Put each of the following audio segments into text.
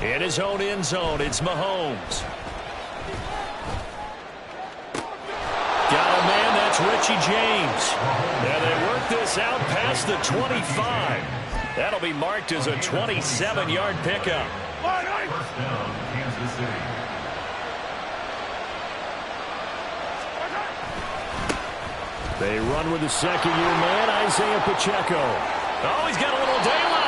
In his own end zone, it's Mahomes. Got a man, that's Richie James. And they work this out past the 25. That'll be marked as a 27-yard pickup. First down, Kansas City. They run with the second-year man, Isaiah Pacheco. Oh, he's got a little daylight.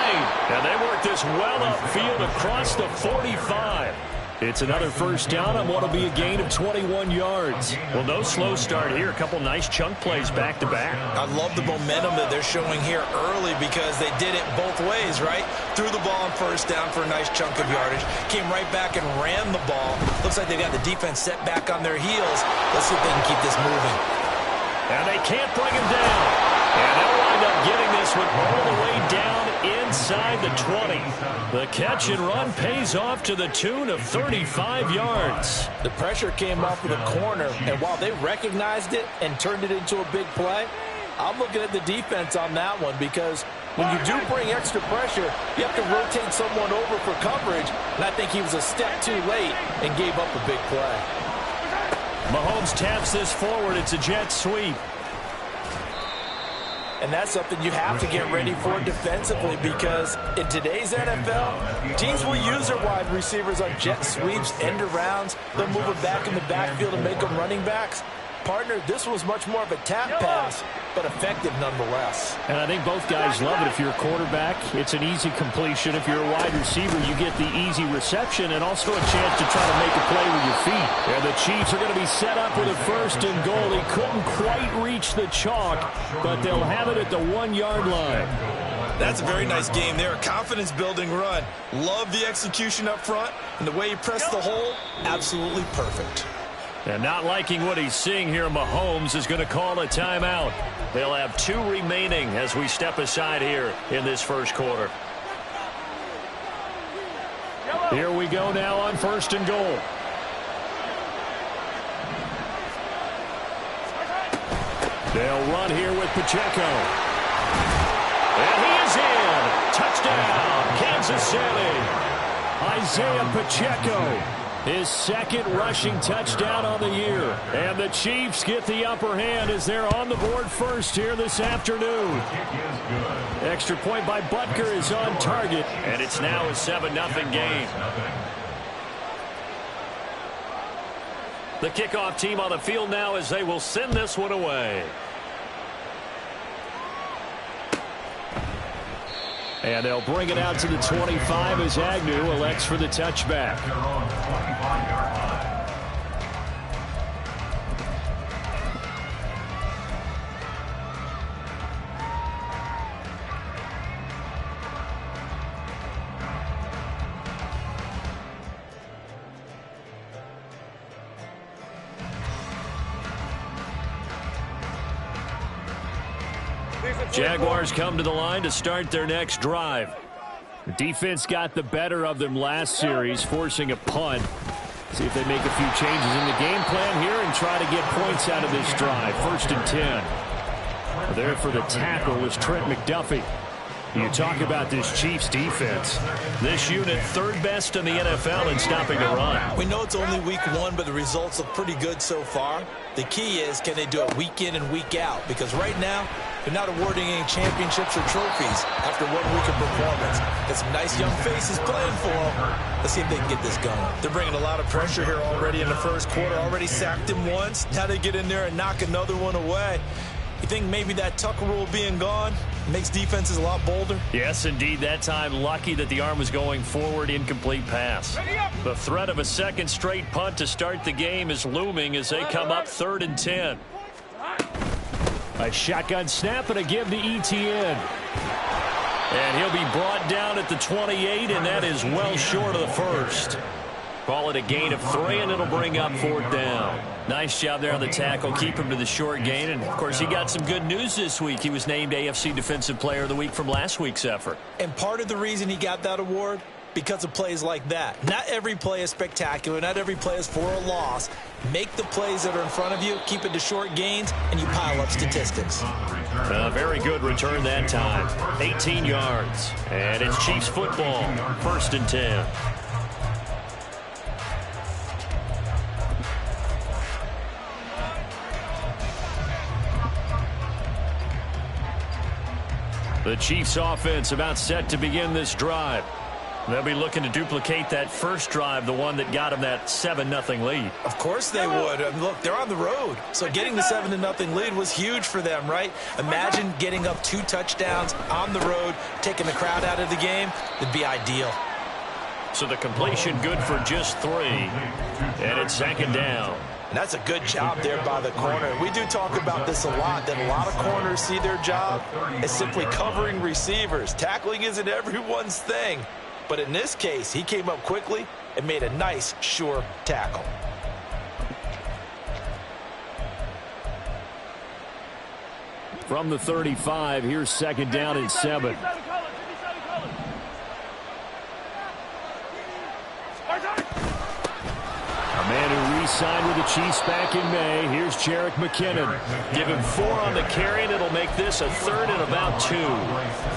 And they work this well upfield across the 45. It's another first down on what will be a gain of 21 yards. Well, no slow start here. A couple nice chunk plays back-to-back. I love the momentum that they're showing here early because they did it both ways, right? Threw the ball on first down for a nice chunk of yardage. Came right back and ran the ball. Looks like they got the defense set back on their heels. Let's see if they can keep this moving. And they can't bring him down. And they'll wind up getting this one all the way down inside the 20. The catch and run pays off to the tune of 35 yards. The pressure came off of the corner, and while they recognized it and turned it into a big play, I'm looking at the defense on that one because when you do bring extra pressure, you have to rotate someone over for coverage, and I think he was a step too late and gave up a big play. Mahomes taps this forward. It's a jet sweep. And that's something you have to get ready for defensively because in today's NFL, teams will use their wide receivers on jet sweeps, end arounds. They'll move it back in the backfield and make them running backs. Partner, this was much more of a tap pass, but effective nonetheless. And I think both guys love it. If you're a quarterback, it's an easy completion. If you're a wide receiver, you get the easy reception and also a chance to try to make a play with your feet. And the Chiefs are going to be set up with a first and goal. He couldn't quite reach the chalk, but they'll have it at the 1-yard line. That's a very nice game there. A confidence-building run. Love the execution up front, and the way he pressed the hole, absolutely perfect. And not liking what he's seeing here, Mahomes is going to call a timeout. They'll have 2 remaining as we step aside here in this first quarter. Here we go now on first and goal. They'll run here with Pacheco. And he is in. Touchdown, Kansas City. Isaiah Pacheco. His second rushing touchdown on the year. And the Chiefs get the upper hand as they're on the board first here this afternoon. Extra point by Butker is on target. And it's now a 7-0 game. The kickoff team on the field now as they will send this one away. And they'll bring it out to the 25 as Agnew elects for the touchback. Jaguars come to the line to start their next drive. The defense got the better of them last series, forcing a punt. See if they make a few changes in the game plan here and try to get points out of this drive. 1st and 10. There for the tackle was Trent McDuffie. You talk about this Chiefs defense. This unit 3rd best in the NFL in stopping the run. We know it's only week 1, but the results look pretty good so far. The key is, can they do it week in and week out? Because right now, they're not awarding any championships or trophies after 1 week of performance. Got some nice young faces playing for them. Let's see if they can get this going. They're bringing a lot of pressure here already in the first quarter. Already sacked him once. Now they get in there and knock another one away. You think maybe that Tucker rule being gone makes defenses a lot bolder? Yes, indeed. That time, lucky that the arm was going forward, incomplete pass. The threat of a second straight punt to start the game is looming as they come up 3rd and 10. A shotgun snap and a give to Etienne. And he'll be brought down at the 28, and that is well short of the first. Call it a gain of 3, and it'll bring up 4th down. Nice job there on the tackle. Keep him to the short gain. And, of course, he got some good news this week. He was named AFC Defensive Player of the Week from last week's effort. And part of the reason he got that award, because of plays like that. Not every play is spectacular. Not every play is for a loss. Make the plays that are in front of you, keep it to short gains, and you pile up statistics. Very good return that time. 18 yards. And it's Chiefs football. 1st and 10. The Chiefs offense about set to begin this drive. They'll be looking to duplicate that first drive, the one that got them that 7-0 lead. Of course they would. Look, they're on the road. So getting the 7-0 lead was huge for them, right? Imagine getting up 2 touchdowns on the road, taking the crowd out of the game. It'd be ideal. So the completion good for just 3. And it's 2nd down. And that's a good job there by the corner. We do talk about this a lot, that a lot of corners see their job as simply covering receivers. Tackling isn't everyone's thing. But in this case, he came up quickly and made a nice, sure tackle. From the 35, here's 2nd down and 7. A man who re-signed with the Chiefs back in May. Here's Jerick McKinnon. Give him 4 on the carry, and it'll make this a 3rd and about 2.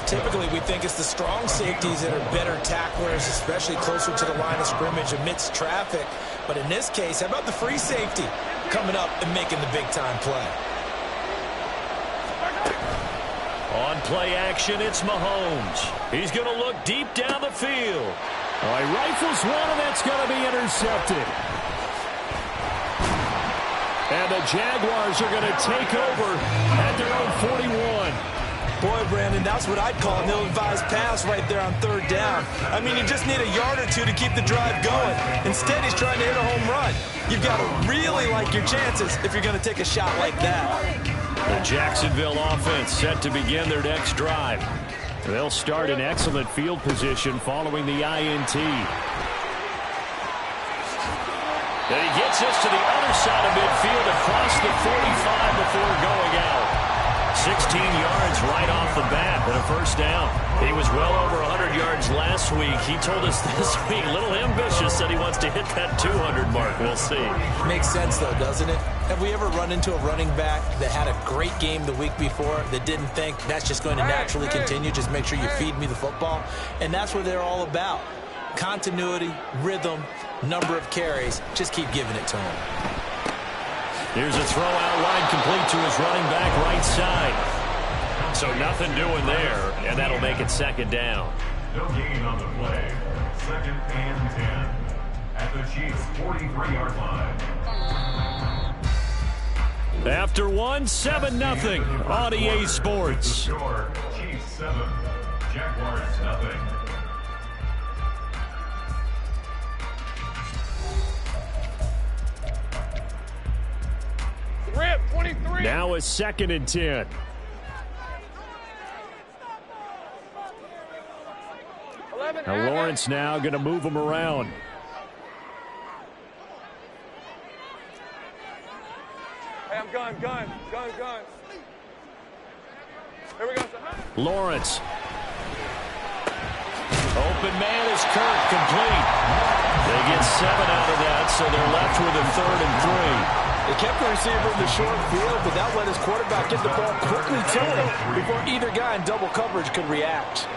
Typically, we think it's the strong safeties that are better tacklers, especially closer to the line of scrimmage amidst traffic. But in this case, how about the free safety coming up and making the big-time play? On play action, it's Mahomes. He's going to look deep down the field. Oh, he rifles one, and that's going to be intercepted. And the Jaguars are going to take over at their own 41. Boy, Brandon, that's what I'd call an ill-advised pass right there on 3rd down. I mean, you just need a yard or 2 to keep the drive going. Instead, he's trying to hit a home run. You've got to really like your chances if you're going to take a shot like that. The Jacksonville offense set to begin their next drive. They'll start in excellent field position following the INT. And he gets us to the other side of midfield across the 45 before going out. 16 yards right off the bat and a 1st down. He was well over 100 yards last week. He told us this week, a little ambitious, that he wants to hit that 200 mark. We'll see. Makes sense, though, doesn't it? Have we ever run into a running back that had a great game the week before that didn't think that's just going to naturally continue? Just make sure you feed me the football. And that's what they're all about. Continuity, rhythm, number of carries. Just keep giving it to him. Here's a throw out line complete to his running back right side. So nothing doing there, and that'll make it 2nd down. No gain on the play. 2nd and 10 at the Chiefs' 43-yard line. After 7-0 on EA Sports. Score, Chiefs 7, Jaguars 0. Now it's 2nd and 10. Now Lawrence now going to move him around. Hey, I'm gun. Here we go. Lawrence. Open man is Kirk, complete. They get 7 out of that, so they're left with a 3rd and 3. They kept the receiver in the short field, but that let his quarterback get the ball quickly to him before either guy in double coverage could react.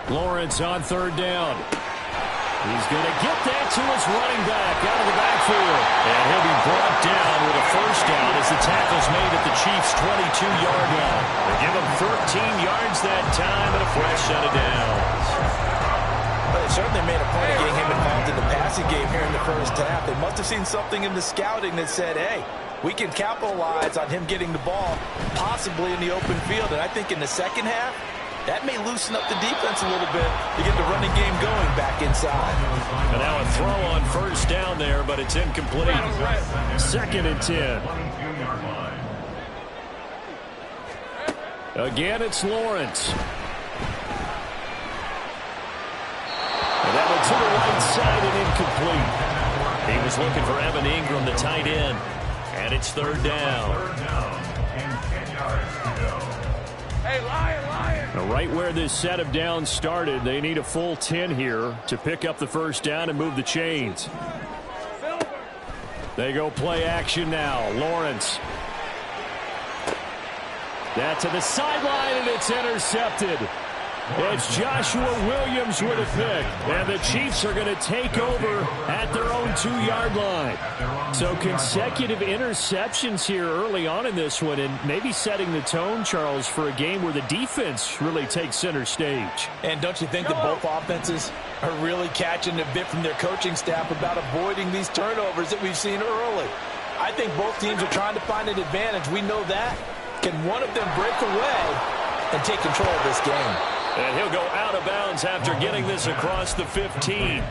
Lawrence on 3rd down. He's going to get that to his running back out of the backfield. And he'll be brought down with a 1st down as the tackle's made at the Chiefs' 22-yard line. They give him 13 yards that time and a fresh set of downs. But they certainly made a point of getting him involved in the passing game here in the 1st half. They must have seen something in the scouting that said, hey, we can capitalize on him getting the ball possibly in the open field. And I think in the 2nd half, that may loosen up the defense a little bit to get the running game going back inside. And now a throw on 1st down there, but it's incomplete. 2nd and 10. Again, it's Lawrence. And that one to the right side and incomplete. He was looking for Evan Ingram, the tight end. And it's 3rd down. And 10 yards to go. Hey, Lion. Now, right where this set of downs started, they need a full 10 here to pick up the 1st down and move the chains. They go play action now. Lawrence. That to the sideline, and it's intercepted. It's Joshua Williams with a pick. And the Chiefs are going to take over at their own 2-yard line. So consecutive interceptions here early on in this one, and maybe setting the tone, Charles, for a game where the defense really takes center stage. And don't you think that both offenses are really catching a bit from their coaching staff about avoiding these turnovers that we've seen early? I think both teams are trying to find an advantage. We know that. Can one of them break away and take control of this game? And he'll go out of bounds after getting this across the 15.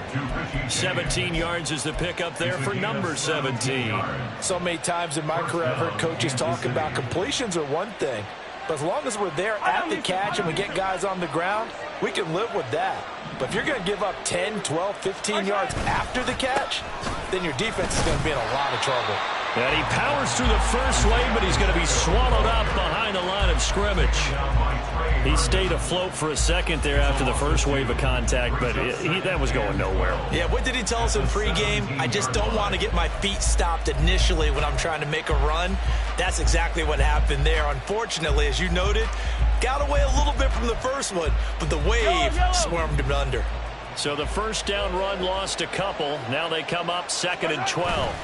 17 yards is the pickup there for number 17. So many times in my career, I've heard coaches talk about completions are one thing. But as long as we're there at the catch and we get guys on the ground, we can live with that. But if you're going to give up 10, 12, 15 yards after the catch, then your defense is going to be in a lot of trouble. And he powers through the first wave, but he's going to be swallowed up behind the line of scrimmage. He stayed afloat for a second there after the first wave of contact, but that was going nowhere. Yeah, what did he tell us in pregame? I just don't want to get my feet stopped initially when I'm trying to make a run. That's exactly what happened there. Unfortunately, as you noted, got away a little bit from the first one, but the wave swarmed him under. So the first down run lost a couple. Now they come up 2nd and 12.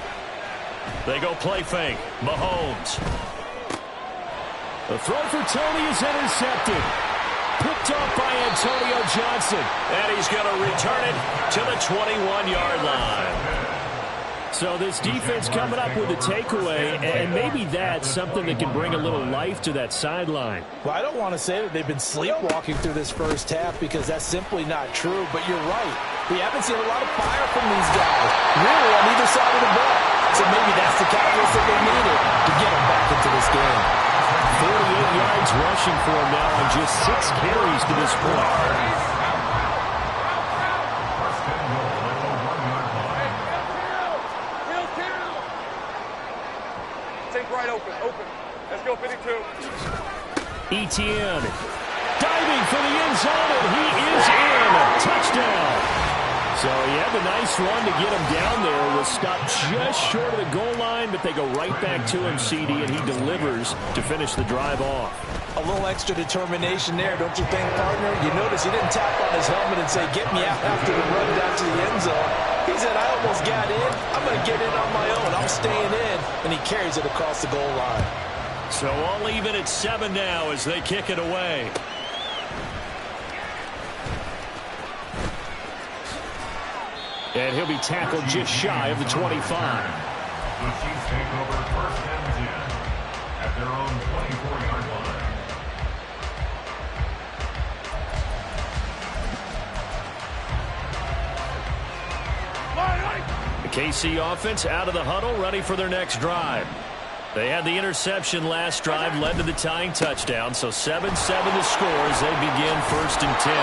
They go play fake. Mahomes. The throw for Tony is intercepted. Picked off by Antonio Johnson. And he's going to return it to the 21-yard line. So this defense coming up with a takeaway, and maybe that's something that can bring a little life to that sideline. Well, I don't want to say that they've been sleepwalking through this first half because that's simply not true, but you're right. We haven't seen a lot of fire from these guys, really on either side of the ball. So maybe that's the catalyst that they needed to get them back into this game. 48 yards rushing for him now on just 6 carries to this point. Right open. Let's go, 52. Etienne diving for the end zone, and he is in. Touchdown. So he had the nice run to get him down there. Was stopped just short of the goal line, but they go right back to him, CD, and he delivers to finish the drive off. A little extra determination there, don't you think, partner? You notice he didn't tap on his helmet and say, get me out after the run down to the end zone. He said, I almost got in. I'm going to get in on my own. I'm staying in. And he carries it across the goal line. So all even at 7 now as they kick it away. And he'll be tackled just shy of the 25. The Chiefs take over 1st and 10 at their own 24-yard line. The KC offense out of the huddle, ready for their next drive. They had the interception last drive, led to the tying touchdown, so 7-7 the score as they begin 1st and 10.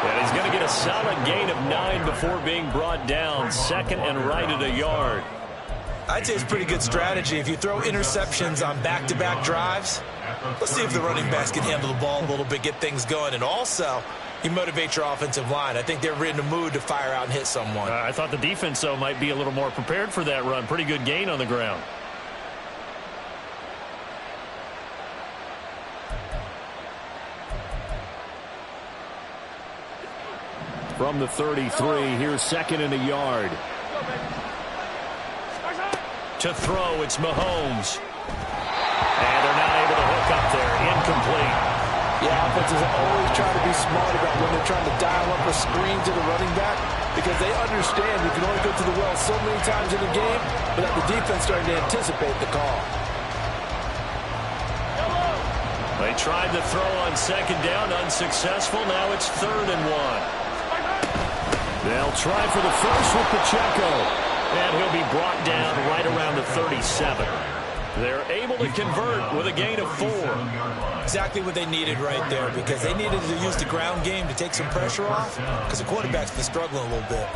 And he's going to get a solid gain of 9 before being brought down, 2nd and right at a yard. I'd say it's pretty good strategy. If you throw interceptions on back-to-back drives, let's see if the running backs can handle the ball a little bit, get things going. And also, you motivate your offensive line. I think they're in the mood to fire out and hit someone. I thought the defense, though, might be a little more prepared for that run. Pretty good gain on the ground. From the 33, here's 2nd and a yard. To throw, it's Mahomes. And they're not able to hook up there. Incomplete. Yeah, offenses are always trying to be smart about when they're trying to dial up a screen to the running back because they understand you can only go to the well so many times in the game, but that the defense starting to anticipate the call. They tried to throw on 2nd down, unsuccessful. Now it's 3rd and 1. They'll try for the first with Pacheco. And he'll be brought down right around the 37. They're able to convert with a gain of 4. Exactly what they needed right there because they needed to use the ground game to take some pressure off because the quarterback's been struggling a little bit.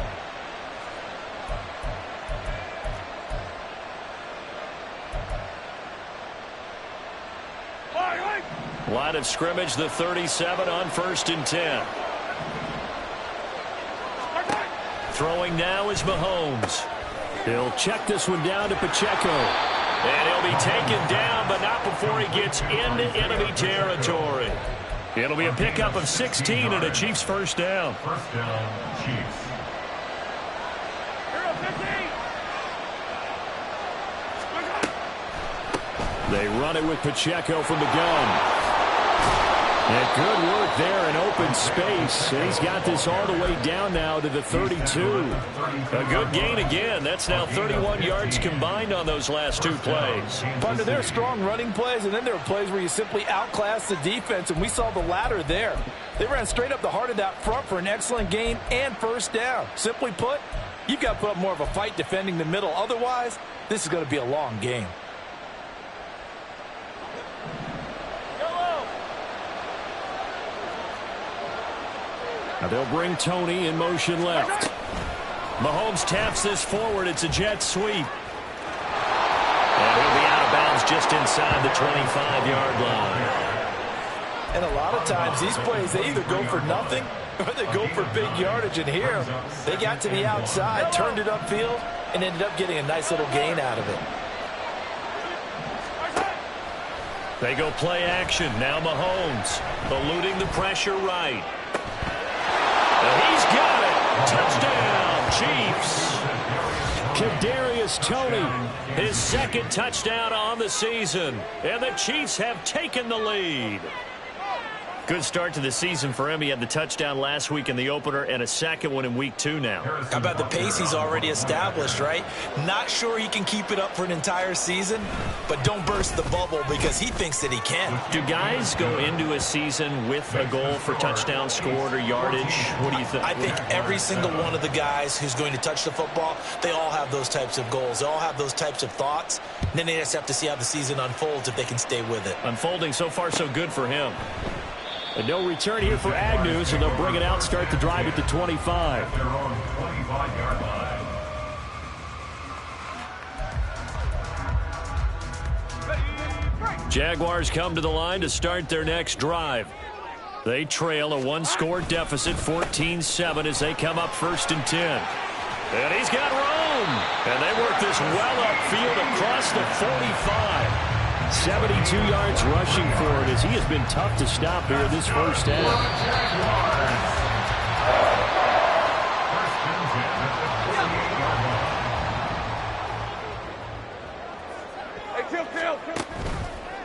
Line of scrimmage, the 37 on 1st and 10. Throwing now is Mahomes. He'll check this one down to Pacheco. And he'll be taken down, but not before he gets into enemy territory. It'll be a pickup of 16 and a Chiefs first down. First down, Chiefs. They run it with Pacheco from the gun. And good work there in open space. And he's got this all the way down now to the 32. A good gain again. That's now 31 yards combined on those last two plays. Partner, there are strong running plays, and then there are plays where you simply outclass the defense, and we saw the latter there. They ran straight up the heart of that front for an excellent gain and first down. Simply put, you've got to put up more of a fight defending the middle. Otherwise, this is going to be a long game. Now they'll bring Tony in motion left. Mahomes taps this forward. It's a jet sweep. And he'll be out of bounds just inside the 25-yard line. And a lot of times these plays, they either go for nothing or they go for big yardage. And here, they got to the outside, turned it upfield, and ended up getting a nice little gain out of it. They go play action. Now Mahomes eluding the pressure right. He's got it. Touchdown, Chiefs. Kadarius Toney, his second touchdown on the season. And the Chiefs have taken the lead. Good start to the season for him. He had the touchdown last week in the opener and a second one in week 2 now. How about the pace he's already established, right? Not sure he can keep it up for an entire season, but don't burst the bubble because he thinks that he can. Do guys go into a season with a goal for touchdown scored or yardage? What do you think? I think every single one of the guys who's going to touch the football, they all have those types of goals. They all have those types of thoughts. And then they just have to see how the season unfolds if they can stay with it. Unfolding so far so good for him. And no return here for Agnew, so they'll bring it out, start the drive at the 25. They're on 25-yard line. Jaguars come to the line to start their next drive. They trail a one-score deficit, 14-7, as they come up 1st and 10. And he's got room. And they work this well upfield across the 45. 72 yards rushing for it as he has been tough to stop here this first half.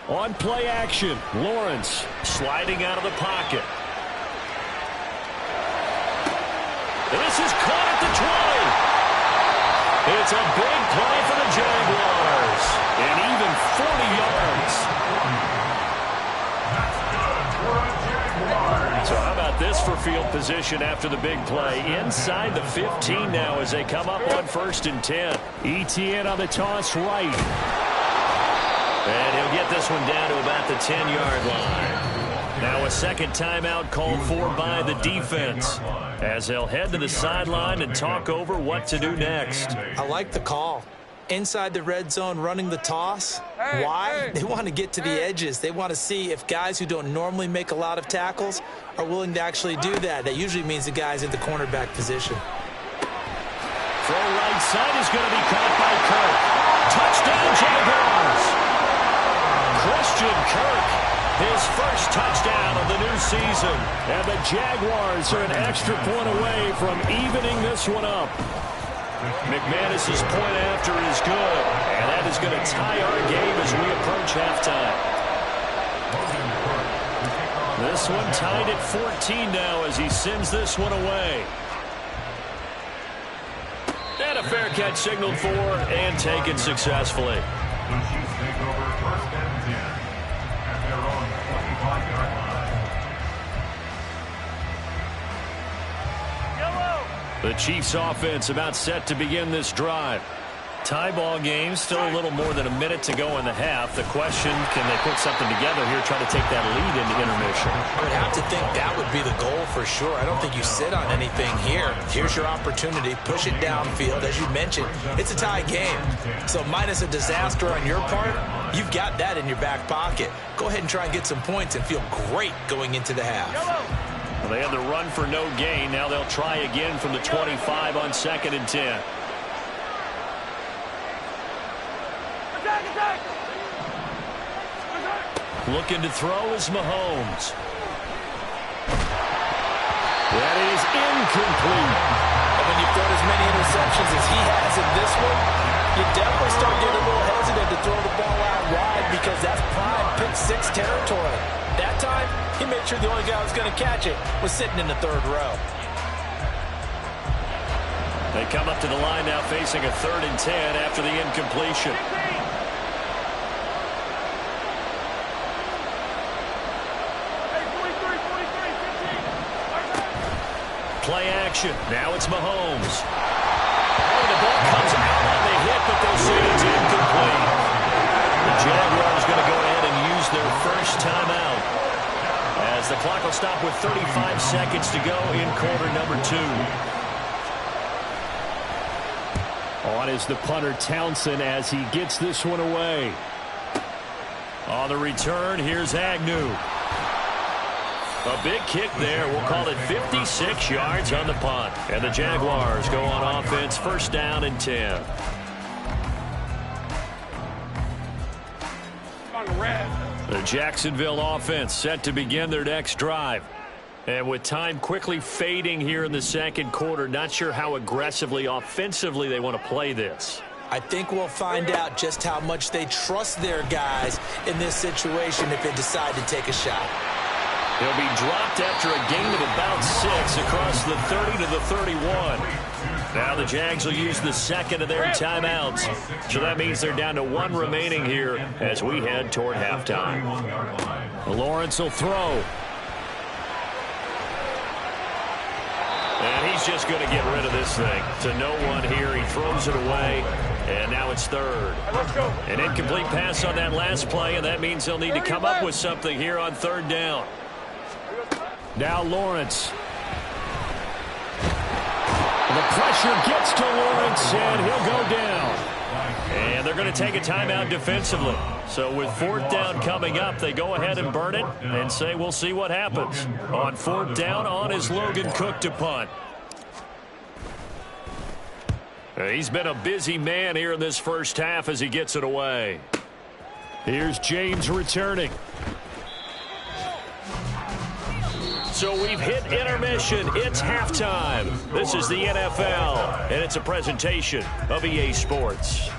On play action, Lawrence sliding out of the pocket. And this is caught at the 20. It's a big play for the Jaguars. And even 40 yards. So how about this for field position after the big play? Inside the 15 now as they come up on 1st and 10. ETN on the toss right. And he'll get this one down to about the 10-yard line. Now a second timeout called for by the defense as they'll head to the sideline and talk over what to do next. I like the call. Inside the red zone running the toss. Why? They want to get to the edges. They want to see if guys who don't normally make a lot of tackles are willing to actually do that. That usually means the guy's in the cornerback position. Throw right side is going to be caught by Kirk. Touchdown Jaguars. Christian Kirk, his first touchdown of the new season. And the Jaguars are an extra point away from evening this one up. McManus's point after is good, and that is going to tie our game as we approach halftime. This one tied at 14 now as he sends this one away. And a fair catch signaled for and taken successfully. The Chiefs take over 1st and 10 at their own 25-yard line. The Chiefs offense about set to begin this drive. Tie ball game, still a little more than a minute to go in the half. The question, can they put something together here, try to take that lead into intermission? I would have to think that would be the goal for sure. I don't think you sit on anything here. Here's your opportunity. Push it downfield. As you mentioned, it's a tie game. So minus a disaster on your part, you've got that in your back pocket. Go ahead and try and get some points and feel great going into the half. Well, they had the run for no gain. Now they'll try again from the 25 on 2nd and 10. Looking to throw is Mahomes. That is incomplete. And when you've thrown as many interceptions as he has in this one, you definitely start getting a little hesitant to throw the ball out wide because that's prime pick-6 territory. That time, he made sure the only guy who was going to catch it was sitting in the third row. They come up to the line now facing a 3rd and 10 after the incompletion. Play action. Now it's Mahomes. Oh, the ball comes out on the hit, but they'll say it's incomplete. The Jaguars going to go ahead and use their first timeout, as the clock will stop with 35 seconds to go in quarter number 2. On is the punter Townsend as he gets this one away. On the return, here's Agnew. A big kick there. We'll call it 56 yards on the punt. And the Jaguars go on offense, 1st down and 10. The Jacksonville offense set to begin their next drive. And with time quickly fading here in the 2nd quarter, not sure how aggressively, offensively they want to play this. I think we'll find out just how much they trust their guys in this situation if they decide to take a shot. He'll be dropped after a gain of about 6 across the 30 to the 31. Now the Jags will use the 2nd of their timeouts. So that means they're down to 1 remaining here as we head toward halftime. Lawrence will throw. And he's just going to get rid of this thing to no one here. He throws it away, and now it's 3rd. An incomplete pass on that last play, and that means they'll need to come up with something here on 3rd down. Now Lawrence. The pressure gets to Lawrence, and he'll go down. And they're going to take a timeout defensively. So with 4th down coming up, they go ahead and burn it and say we'll see what happens. On 4th down, on is Logan Cook to punt. He's been a busy man here in this first half as he gets it away. Here's James returning. So we've hit intermission. It's halftime. This is the NFL, and it's a presentation of EA Sports.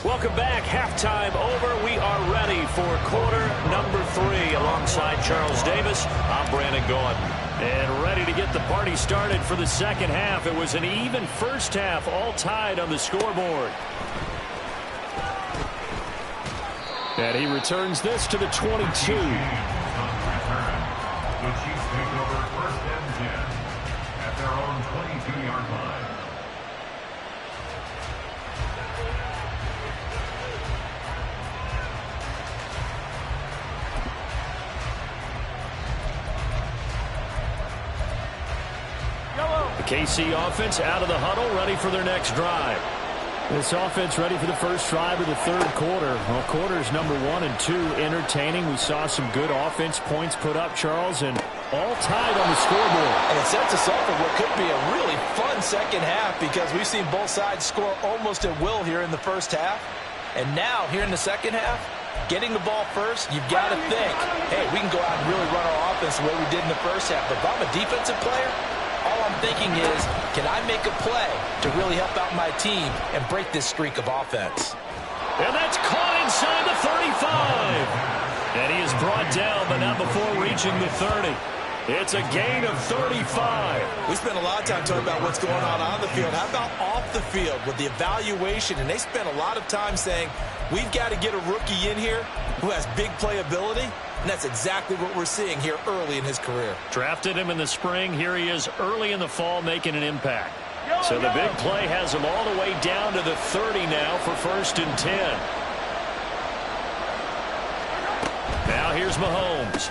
Welcome back. Halftime over. We are ready for quarter number 3. Alongside Charles Davis, I'm Brandon Gordon. And ready to get the party started for the 2nd half. It was an even first half, all tied on the scoreboard. And he returns this to the 22. The Chiefs take over 1st and 10 at their own 22-yard line. The KC offense out of the huddle, ready for their next drive. This offense ready for the first drive of the 3rd quarter. Well, quarters number 1 and 2 entertaining. We saw some good offense points put up, Charles, and all tied on the scoreboard. And it sets us up for what could be a really fun 2nd half because we've seen both sides score almost at will here in the first half. And now, here in the 2nd half, getting the ball first, you've got to think, hey, we can go out and really run our offense the way we did in the first half. But if I'm a defensive player, all I'm thinking is, can I make a play to really help out my team and break this streak of offense? And that's caught inside the 35. And he is brought down, but not before reaching the 30. It's a gain of 35. We spent a lot of time talking about what's going on the field. How about off the field with the evaluation? And they spent a lot of time saying, we've got to get a rookie in here who has big playability. And that's exactly what we're seeing here early in his career. Drafted him in the spring. Here he is early in the fall making an impact. So the big play has him all the way down to the 30 now for 1st and 10. Now here's Mahomes.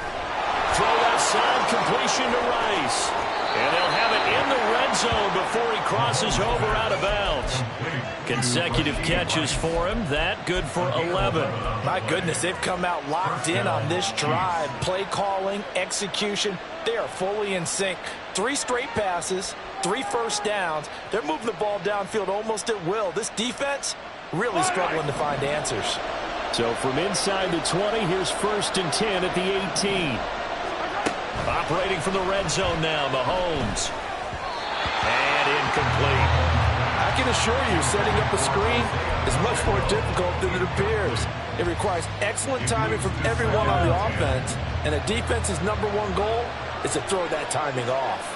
throw outside, completion to Rice. And they'll have it in the red zone before he crosses over out of bounds. Consecutive catches for him. That good for 11. My goodness, they've come out locked in on this drive. Play calling, execution, they are fully in sync. 3 straight passes, 3 first downs. They're moving the ball downfield almost at will. This defense really struggling to find answers. So from inside the 20, here's 1st and 10 at the 18. Operating from the red zone now, Mahomes. And incomplete. I can assure you, setting up a screen is much more difficult than it appears. It requires excellent timing from everyone on the offense, and a defense's #1 goal is to throw that timing off.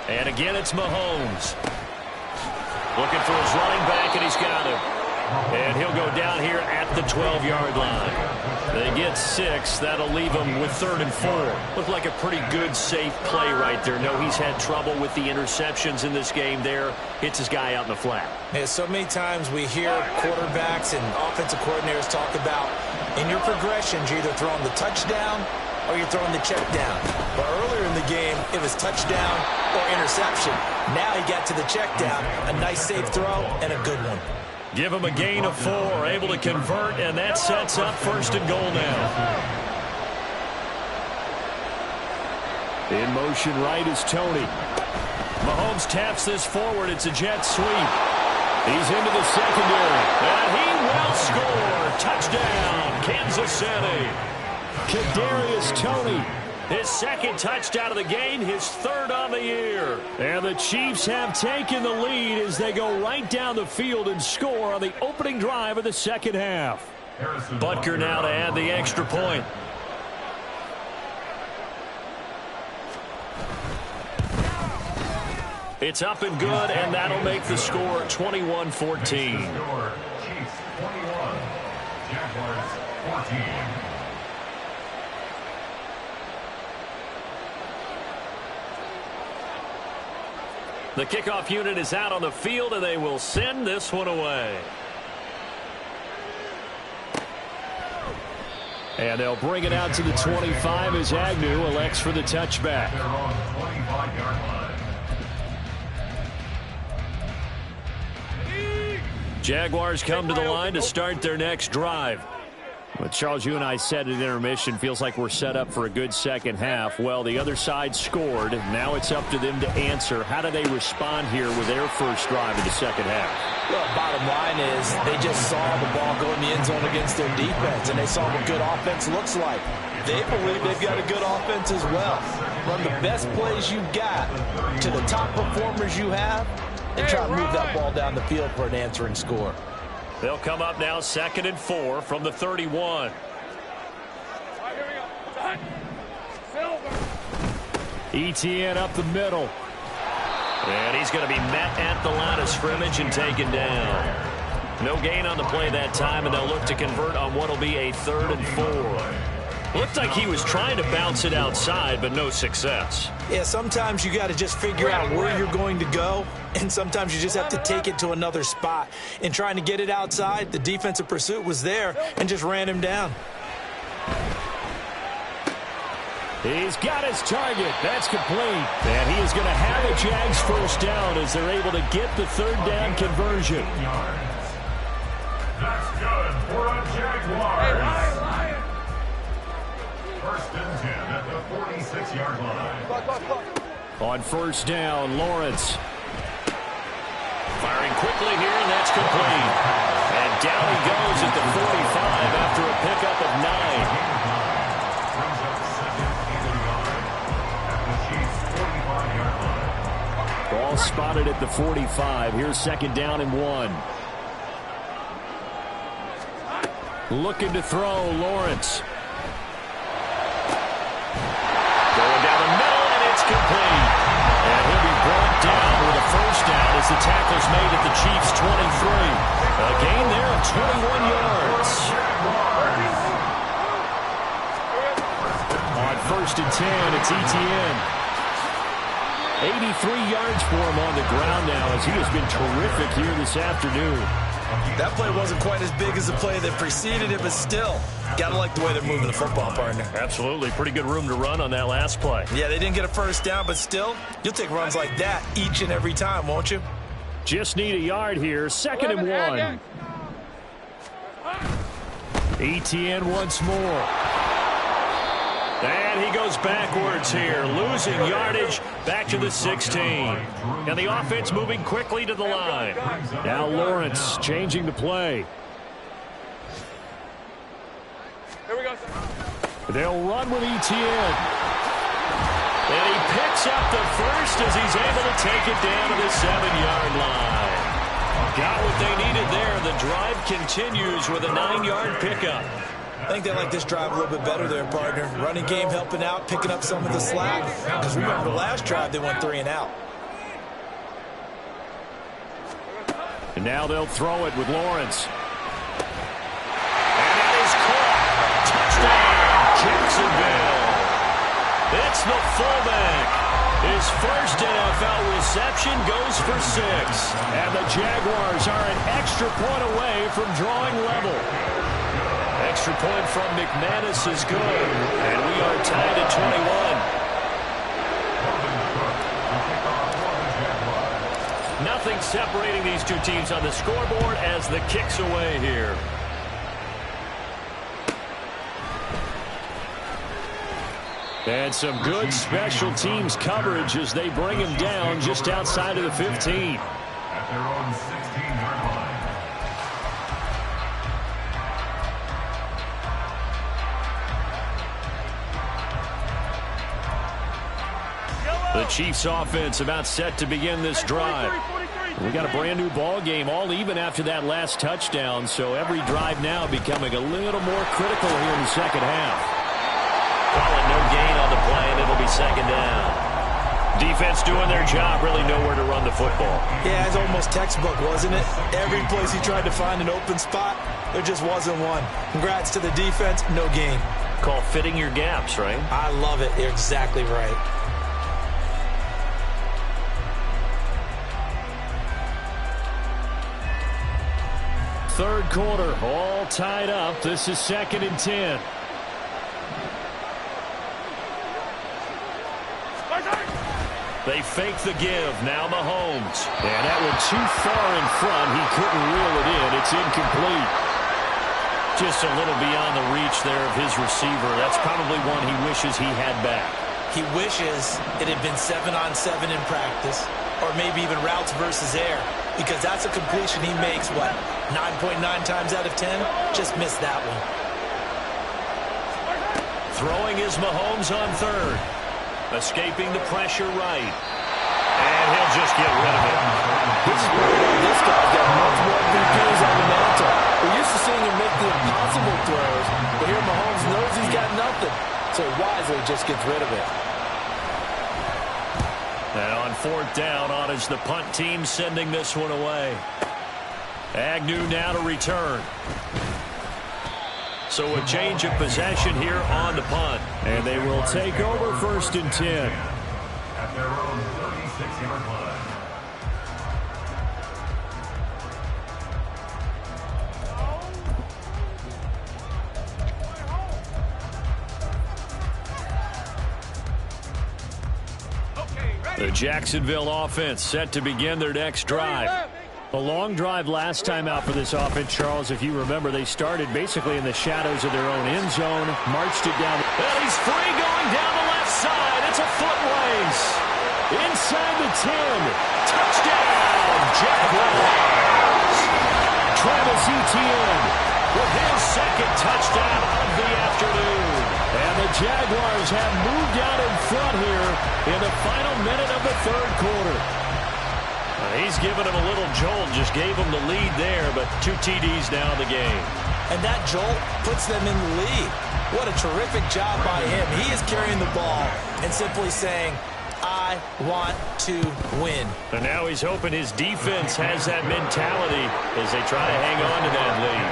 And again, it's Mahomes. Looking for his running back, and he's got him. And he'll go down here at the 12-yard line. They get 6. That'll leave him with 3rd and 4. Looked like a pretty good, safe play right there. No, he's had trouble with the interceptions in this game there. Hits his guy out in the flat. Yeah, so many times we hear quarterbacks and offensive coordinators talk about in your progressions, you're either throwing the touchdown or you're throwing the check down. But earlier in the game, it was touchdown or interception. Now he got to the check down. A nice safe throw and a good one. Give him a gain of 4, able to convert, and that sets up 1st and goal now. In motion right is Tony. Mahomes taps this forward. It's a jet sweep. He's into the secondary, and he will score. Touchdown, Kansas City. Kadarius Toney. His 2nd touchdown of the game, his 3rd on the year. And the Chiefs have taken the lead as they go right down the field and score on the opening drive of the 2nd half. Butker now to add the extra point. It's up and good, and that'll make the score 21-14. Chiefs 21, Jaguars 14. The kickoff unit is out on the field, and they will send this one away. And they'll bring it out to the 25 as Agnew elects for the touchback. They're on the 25-yard line. Jaguars come to the line to start their next drive. Well, Charles, you and I said at intermission, feels like we're set up for a good 2nd half. Well, the other side scored. Now it's up to them to answer. How do they respond here with their first drive of the 2nd half? Well, bottom line is they just saw the ball go in the end zone against their defense, and they saw what good offense looks like. They believe they've got a good offense as well. Run the best plays you've got to the top performers you have, and try to move that ball down the field for an answering score. They'll come up now 2nd and 4 from the 31. ETN up the middle. And he's going to be met at the line of scrimmage and taken down. No gain on the play that time, and they'll look to convert on what will be a 3rd and 4. Looked like he was trying to bounce it outside, but no success. Yeah, sometimes you got to just figure out where you're going to go, and sometimes you just have to take it to another spot. In trying to get it outside, the defensive pursuit was there and just ran him down. He's got his target. That's complete. And he is going to have a Jags first down as they're able to get the 3rd down conversion. That's good for a Jaguars. 1st and 10 at the 46-yard line. On 1st down, Lawrence. Firing quickly here, and that's complete. And down he goes at the 45 after a pickup of 9. Ball spotted at the 45. Here's 2nd down and 1. Looking to throw, Lawrence. Going down the middle, and it's complete. And he'll be brought down with a 1st down as the tackle's made at the Chiefs' 23. A gain there of 21 yards. On 1st and 10, it's ETN. 83 yards for him on the ground now as he has been terrific here this afternoon. That play wasn't quite as big as the play that preceded it, but still, got to like the way they're moving the football, partner. Absolutely. Pretty good room to run on that last play. Yeah, they didn't get a first down, but still, you'll take runs like that each and every time, won't you? Just need a yard here. 2nd and 1. ETN once more. And he goes backwards here, losing yardage back to the 16. And the offense moving quickly to the line. Now Lawrence changing the play. Here we go. They'll run with ETN. And he picks up the first as he's able to take it down to the 7-yard line. Got what they needed there. The drive continues with a 9-yard pickup. I think they like this drive a little bit better there, partner. Running game helping out, picking up some of the slack. Because remember the last drive, they went 3 and out. And now they'll throw it with Lawrence. And that is caught. Touchdown, Jacksonville. It's the fullback. His first NFL reception goes for 6. And the Jaguars are an extra point away from drawing level. Extra point from McManus is good. And we are tied at 21. Nothing separating these two teams on the scoreboard as the kick's away here. And some good special teams coverage as they bring him down just outside of the 15. At their own 16-yard line. The Chiefs offense about set to begin this drive. We got a brand new ball game, all even after that last touchdown, so every drive now becoming a little more critical here in the second half. Calling no gain on the play, and it'll be 2nd down. Defense doing their job, really nowhere to run the football. Yeah, it's almost textbook, wasn't it? Every place he tried to find an open spot, there just wasn't one. Congrats to the defense, no gain. Call fitting your gaps, right? I love it. You're exactly right. Third quarter, all tied up. This is 2nd and 10. They fake the give. Now Mahomes. And that one too far in front. He couldn't reel it in. It's incomplete. Just a little beyond the reach there of his receiver. That's probably one he wishes he had back. He wishes it had been 7-on-7 in practice, or maybe even routes versus air, because that's a completion he makes, what, 9.9 times out of 10? Just missed that one. Throwing is Mahomes on 3rd. Escaping the pressure right. And he'll just get rid of it. This guy's got multiple MVPs on the mantle. We're used to seeing him make the impossible throws, but here Mahomes knows he's got nothing, so wisely just gets rid of it. And on 4th down, on is the punt team sending this one away. Agnew now to return. So a change of possession here on the punt. And they will take over 1st and 10. At their own 36-yard line. The Jacksonville offense set to begin their next drive. A long drive last time out for this offense, Charles. If you remember, they started basically in the shadows of their own end zone, marched it down. Well, he's free going down the left side. It's a foot race. Inside the 10. Touchdown, Jaguars. Travis Etienne with his 2nd touchdown of the afternoon. And the Jaguars have moved out in front here in the final minute of the 3rd quarter. He's given him a little jolt, just gave him the lead there, but 2 TDs now in the game. And that jolt puts them in the lead. What a terrific job by him. He is carrying the ball and simply saying, I want to win. And now he's hoping his defense has that mentality as they try to hang on to that lead.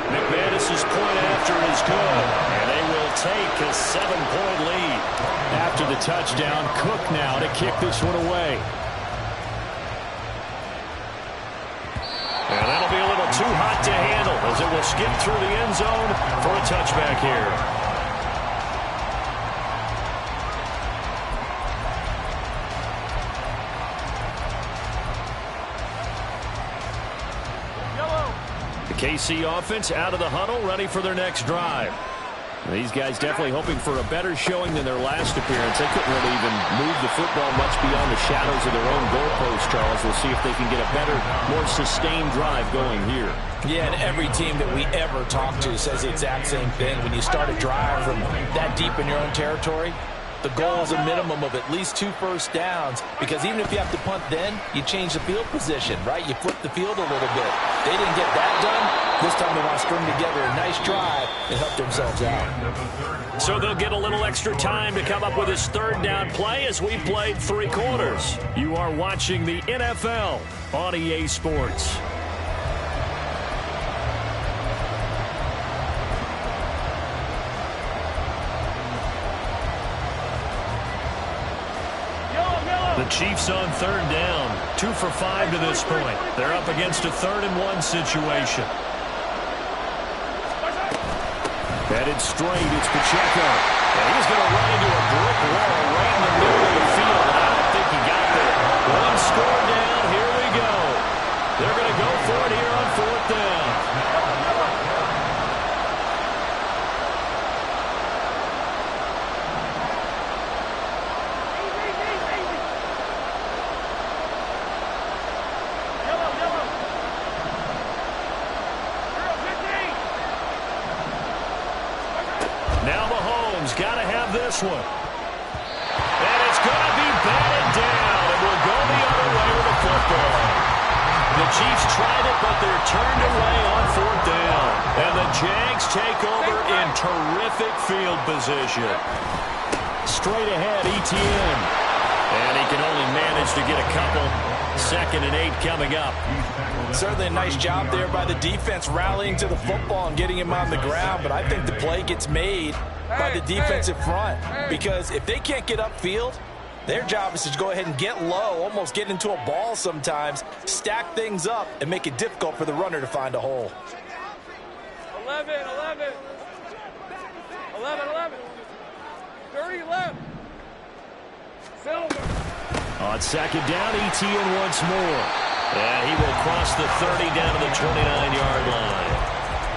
McManus's point after is good, and they will take a 7-point lead. after the touchdown. Cook now to kick this one away. And that'll be a little too hot to handle as it will skip through the end zone for a touchback here. The KC offense out of the huddle, ready for their next drive. These guys definitely hoping for a better showing than their last appearance. They couldn't really even move the football much beyond the shadows of their own goalpost, Charles. We'll see if they can get a better, more sustained drive going here. Yeah, and every team that we ever talk to says the exact same thing. When you start a drive from that deep in your own territory, the goal is a minimum of at least 2 first downs, because even if you have to punt then, you change the field position, right? You flip the field a little bit. They didn't get that done. This time they want to string together a nice drive and help themselves out. So they'll get a little extra time to come up with his third down play as we played 3 quarters. You are watching the NFL on EA Sports. The Chiefs on third down. 2 for 5 to this point. They're up against a 3rd and 1 situation. Headed straight, it's Pacheco. And he's going to run into a brick wall right in the middle of the field. I don't think he got there. 1 score down, here we go. They're going to go for it here on 4th down. Got to have this one. And it's going to be batted down. And we'll go the other way with the football. The Chiefs tried it, but they're turned away on 4th down. And the Jags take over in terrific field position. Straight ahead, Etienne. And he can only manage to get a couple. 2nd and 8 coming up. Certainly a nice job there by the defense rallying to the football and getting him on the ground, but I think the play gets made by the defensive front, because if they can't get upfield, their job is to go ahead and get low, almost get into a ball sometimes, stack things up, and make it difficult for the runner to find a hole. 11, 11. 11, 11. 30 left. Silver. On 2nd down, Etienne once more. And he will cross the 30 down to the 29-yard line.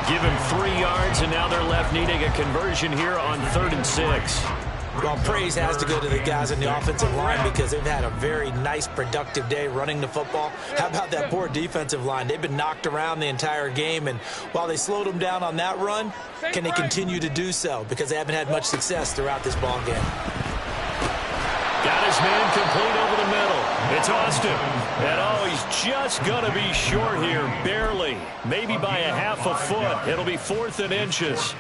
Give him 3 yards, and now they're left needing a conversion here on 3rd and 6. Well, praise has to go to the guys on the offensive line, because they've had a very nice, productive day running the football. How about that poor defensive line? They've been knocked around the entire game, and while they slowed them down on that run, can they continue to do so? Because they haven't had much success throughout this ball game. Got his man complete over the middle. It's Austin. And oh, he's just going to be short here, barely. Maybe by a half a foot. It'll be 4th and inches.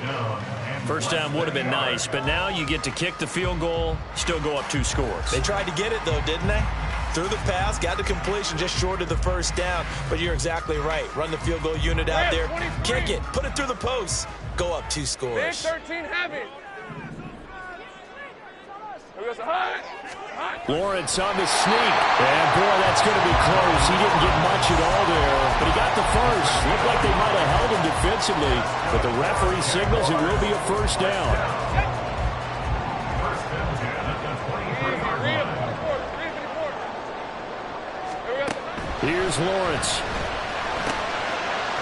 First down would have been nice, but now you get to kick the field goal, still go up 2 scores. They tried to get it, though, didn't they? Threw the pass, got the completion just short of the first down. But you're exactly right. Run the field goal unit out there. Kick it. Put it through the post. Go up 2 scores. Big 13 heavy. Lawrence on the sneak. And, boy, that's going to be close. He didn't get much at all there, but he got the first. Looked like they might have held him defensively, but the referee signals it will be a first down. Here's Lawrence.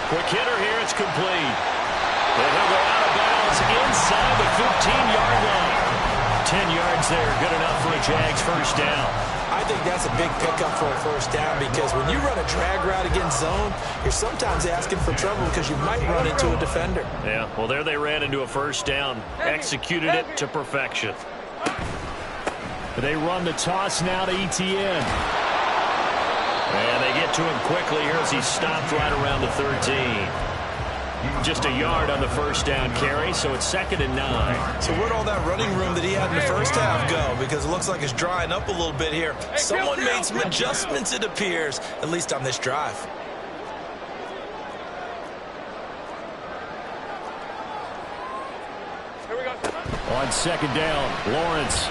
Quick hitter here. It's complete. And he'll go out of bounds inside the 15-yard line. 10 yards there, good enough for a Jags first down. I think that's a big pickup for a first down, because when you run a drag route against zone, you're sometimes asking for trouble because you might run into a defender. Yeah, well, there they ran into a first down, executed it to perfection. They run the toss now to Etienne. And they get to him quickly here as he stopped right around the 13. Just a yard on the first down carry, so it's 2nd and 9. So where'd all that running room that he had in the first half go? Because it looks like it's drying up a little bit here. Someone made some adjustments, it appears, at least on this drive. On 2nd down, Lawrence.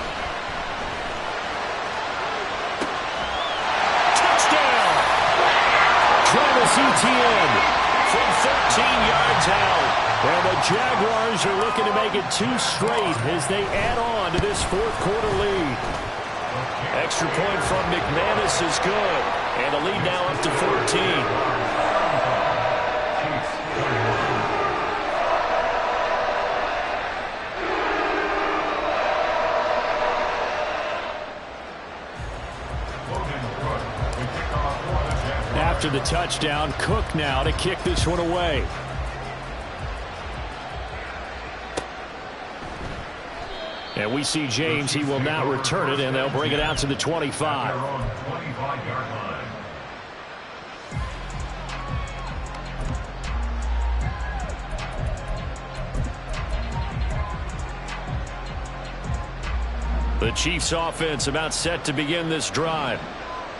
Etienne from 13 yards out. And the Jaguars are looking to make it 2 straight as they add on to this fourth quarter lead. Extra point from McManus is good. And the lead now up to 14. After the touchdown, Cook now to kick this one away. And we see James. He will not return it, and they'll bring it out to the 25. The Chiefs offense about set to begin this drive.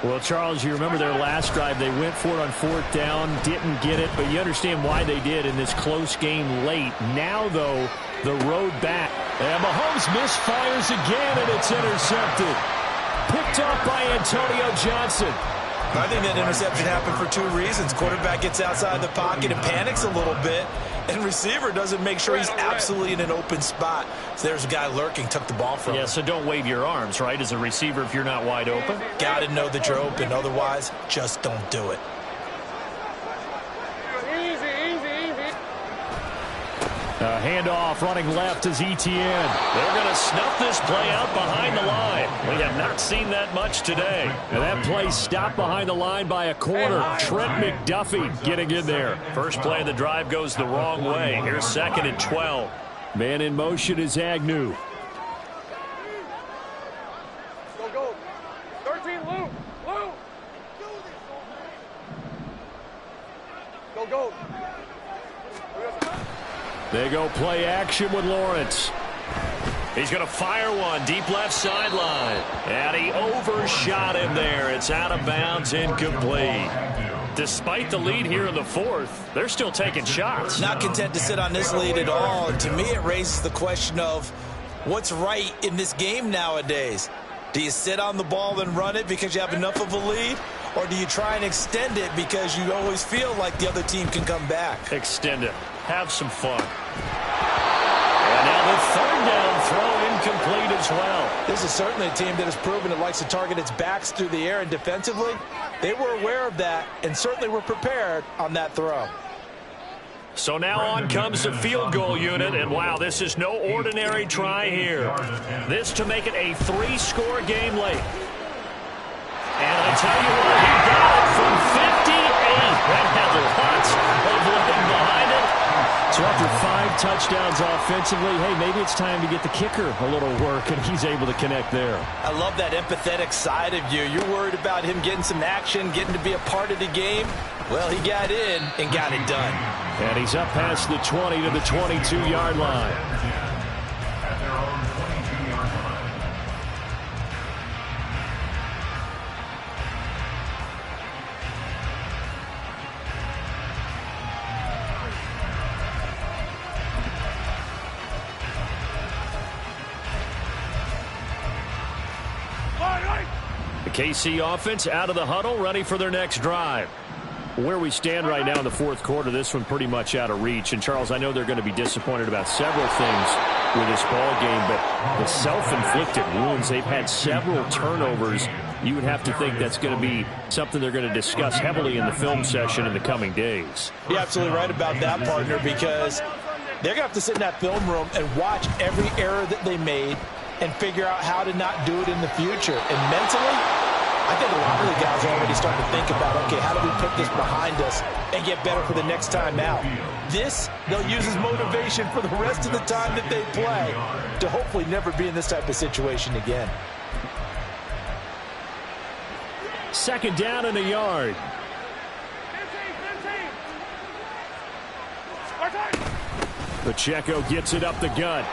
Well, Charles, you remember their last drive. They went for it on 4th down, didn't get it, but you understand why they did in this close game late. Now, though, the road back. And Mahomes misfires again, and it's intercepted. Picked off by Antonio Johnson. I think that interception happened for 2 reasons. Quarterback gets outside the pocket and panics a little bit, and receiver doesn't make sure he's absolutely in an open spot. So there's a guy lurking, took the ball from him. Yeah, so don't wave your arms, right, as a receiver if you're not wide open. Got to know that you're open. Otherwise, just don't do it. Handoff running left is Etienne. They're going to snuff this play out behind the line. We have not seen that much today. And that play stopped behind the line by a corner. Trent McDuffie getting in there. First play of the drive goes the wrong way. Here's 2nd and 12. Man in motion is Agnew. Go. 13, Lou. Go. They go play action with Lawrence. He's going to fire one deep left sideline. And he overshot him there. It's out of bounds, incomplete. Despite the lead here in the 4th, they're still taking shots. Not content to sit on this lead at all. And to me, it raises the question of what's right in this game nowadays. Do you sit on the ball and run it because you have enough of a lead? Or do you try and extend it because you always feel like the other team can come back? Extend it. Have some fun. And now the 3rd down throw incomplete as well. This is certainly a team that has proven it likes to target its backs through the air, and defensively, they were aware of that and certainly were prepared on that throw. So now on comes the field goal unit, and wow, this is no ordinary try here. This to make it a 3-score game late. And I tell you what, he got it from 58. That had lots of living behind it. So after 5 touchdowns offensively, hey, maybe it's time to get the kicker a little work, and he's able to connect there. I love that empathetic side of you. You're worried about him getting some action, getting to be a part of the game. Well, he got in and got it done. And he's up past the 20 to the 22-yard line. At their own 22-yard line. The KC offense out of the huddle, ready for their next drive. Where we stand right now in the 4th quarter, this one pretty much out of reach. And, Charles, I know they're going to be disappointed about several things with this ball game, but the self-inflicted wounds, they've had several turnovers. You would have to think that's going to be something they're going to discuss heavily in the film session in the coming days. You're absolutely right about that, partner, because they're going to have to sit in that film room and watch every error that they made and figure out how to not do it in the future. And mentally, I think a lot of the guys are already starting to think about, okay, how do we put this behind us and get better for the next time out? This, they'll use as motivation for the rest of the time that they play to hopefully never be in this type of situation again. 2nd down and a yard. 15. Pacheco gets it up the gut.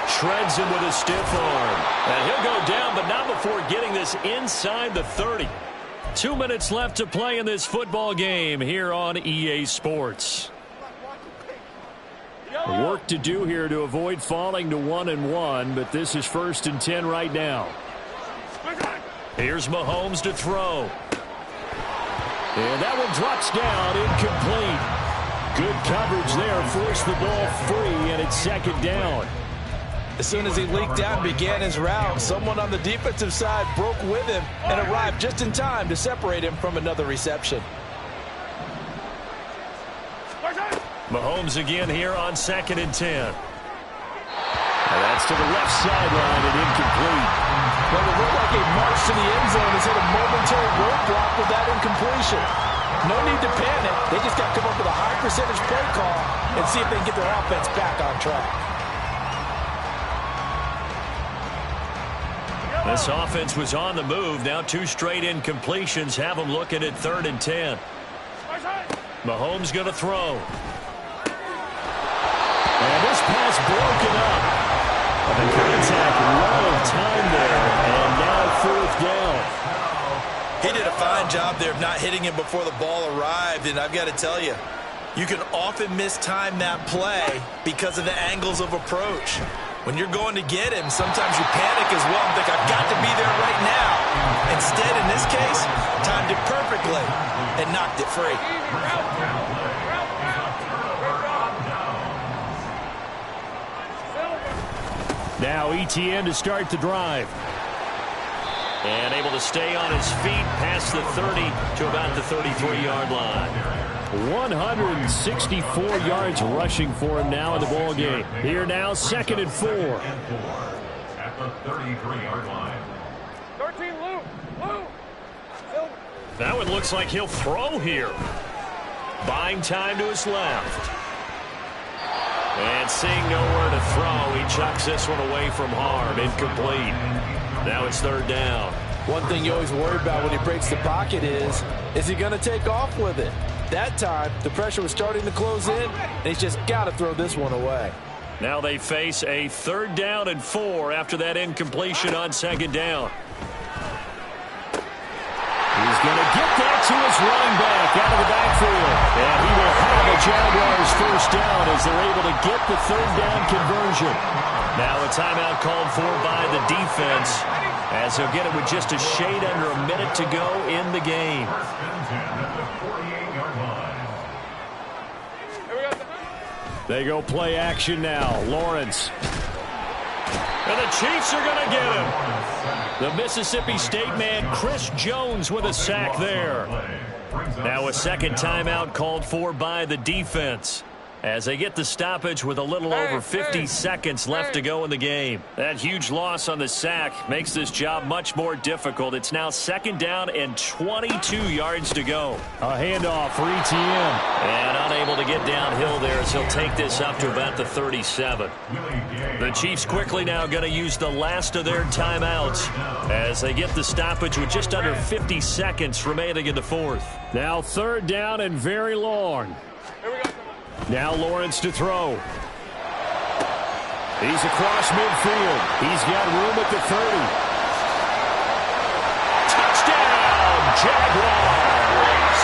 Shreds him with a stiff arm. And he'll go down, but not before getting this inside the 30. 2 minutes left to play in this football game here on EA Sports. Work to do here to avoid falling to 1-1, but this is 1st and 10 right now. Here's Mahomes to throw. And that one drops down, incomplete. Good coverage there, forced the ball free, and it's second down. As soon as he leaked out and began his route, someone on the defensive side broke with him and arrived just in time to separate him from another reception. Mahomes again here on 2nd and 10. And that's to the left sideline and incomplete. Well, it looked like a march to the end zone has hit a momentary roadblock with that incompletion. No need to panic. They just got to come up with a high percentage play call and see if they can get their offense back on track. This offense was on the move. Now 2 straight incompletions have them looking at 3rd and 10. Mahomes going to throw. And this pass broken up. The contact, low time there, and now 4th down. He did a fine job there of not hitting him before the ball arrived, and I've got to tell you, you can often mistime that play because of the angles of approach. When you're going to get him, sometimes you panic as well and think, I've got to be there right now. Instead, in this case, timed it perfectly and knocked it free. Now ETN to start the drive. And able to stay on his feet past the 30 to about the 33-yard line. 164 yards rushing for him now in the ball game. Here now, 2nd and 4. At the 33-yard line. 13, Lou. That one looks like he'll throw here. Buying time to his left. And seeing nowhere to throw, he chucks this one away from harm. Incomplete. Now it's 3rd down. One thing you always worry about when he breaks the pocket is he going to take off with it? That time, the pressure was starting to close in, and he's just got to throw this one away. Now they face a 3rd down and 4 after that incompletion on 2nd down. He's going to get that to his running back out of the backfield. And he will have the Jaguars 1st down as they're able to get the 3rd down conversion. Now a timeout called for by the defense as he'll get it with just a shade under a minute to go in the game. They go play action now. Lawrence. And the Chiefs are going to get him. The Mississippi State man, Chris Jones, with a sack there. Now a 2nd timeout called for by the defense as they get the stoppage with a little over 50 seconds left to go in the game. That huge loss on the sack makes this job much more difficult. It's now 2nd down and 22 yards to go. A handoff for ETN. And unable to get downhill there as he'll take this up to about the 37. The Chiefs quickly now going to use the last of their timeouts as they get the stoppage with just under 50 seconds remaining in the 4th. Now 3rd down and very long. Now Lawrence to throw. He's across midfield. He's got room at the 30. Touchdown, Jaguars!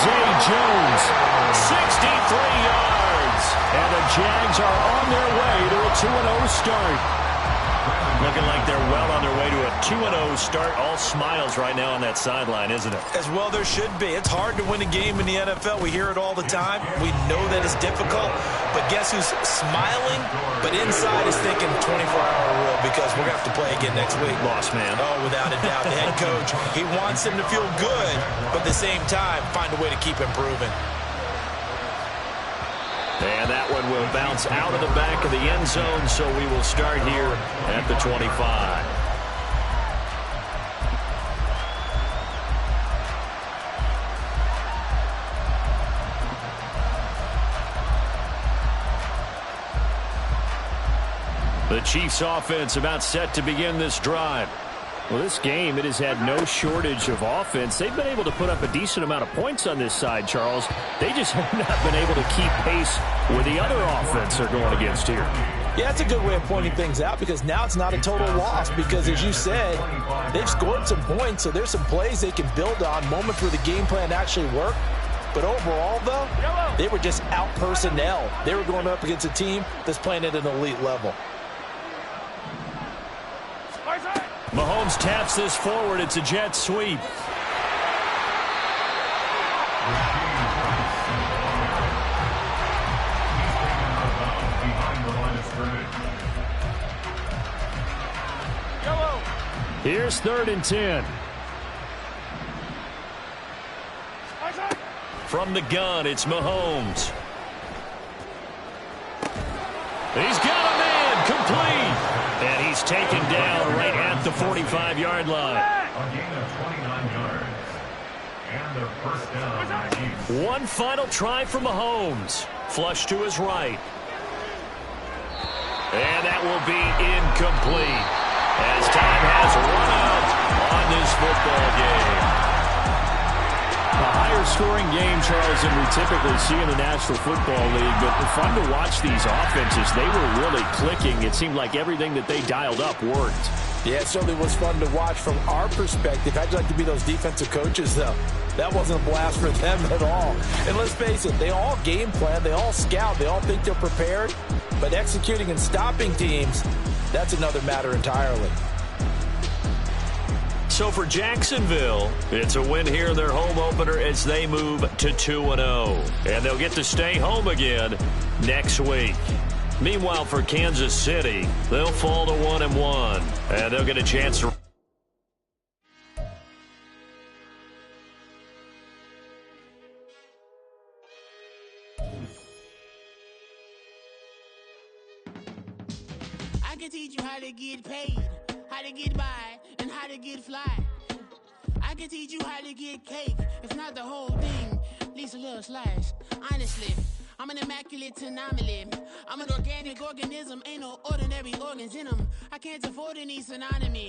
Zay Jones, 63 yards. And the Jags are on their way to a 2-0 start. Looking like they're well on their way to a 2-0 start. All smiles right now on that sideline, isn't it? As well there should be. It's hard to win a game in the NFL. We hear it all the time. We know that it's difficult. But guess who's smiling? But inside is thinking 24-hour rule because we're going to have to play again next week. Lost man. Oh, without a doubt. The head coach, he wants them to feel good, but at the same time, find a way to keep improving. And that one will bounce out of the back of the end zone, so we will start here at the 25. The Chiefs offense about set to begin this drive. Well, this game, it has had no shortage of offense. They've been able to put up a decent amount of points on this side, Charles. They just have not been able to keep pace with the other offense they're going against here. Yeah, that's a good way of pointing things out because now it's not a total loss because, as you said, they've scored some points, so there's some plays they can build on, moments where the game plan actually worked. But overall, though, they were just out personnel. They were going up against a team that's playing at an elite level. Mahomes taps this forward. It's a jet sweep. Here's 3rd and 10. From the gun, it's Mahomes. He's got a man, complete. And he's taken down right at the 45-yard line. A gain of 29 yards. And the first down, Chiefs. One final try for Mahomes. Flush to his right. And that will be incomplete as time has run out on this football game. A higher-scoring game, Charles, than we typically see in the National Football League, but fun to watch these offenses. They were really clicking. It seemed like everything that they dialed up worked. Yeah, it certainly was fun to watch from our perspective. How'd you like to be those defensive coaches, though? That wasn't a blast for them at all. And let's face it, they all game plan, they all scout, they all think they're prepared, but executing and stopping teams, that's another matter entirely. So for Jacksonville, it's a win here in their home opener as they move to 2-0. And they'll get to stay home again next week. Meanwhile, for Kansas City, they'll fall to 1-1. And they'll get a chance to... I can teach you how to get paid, how to get by, and how to get fly. I can teach you how to get cake, if not the whole thing, at least a little slice. Honestly, I'm an immaculate anomaly. I'm an organic organism, ain't no ordinary organs in them. I can't afford any synonymy.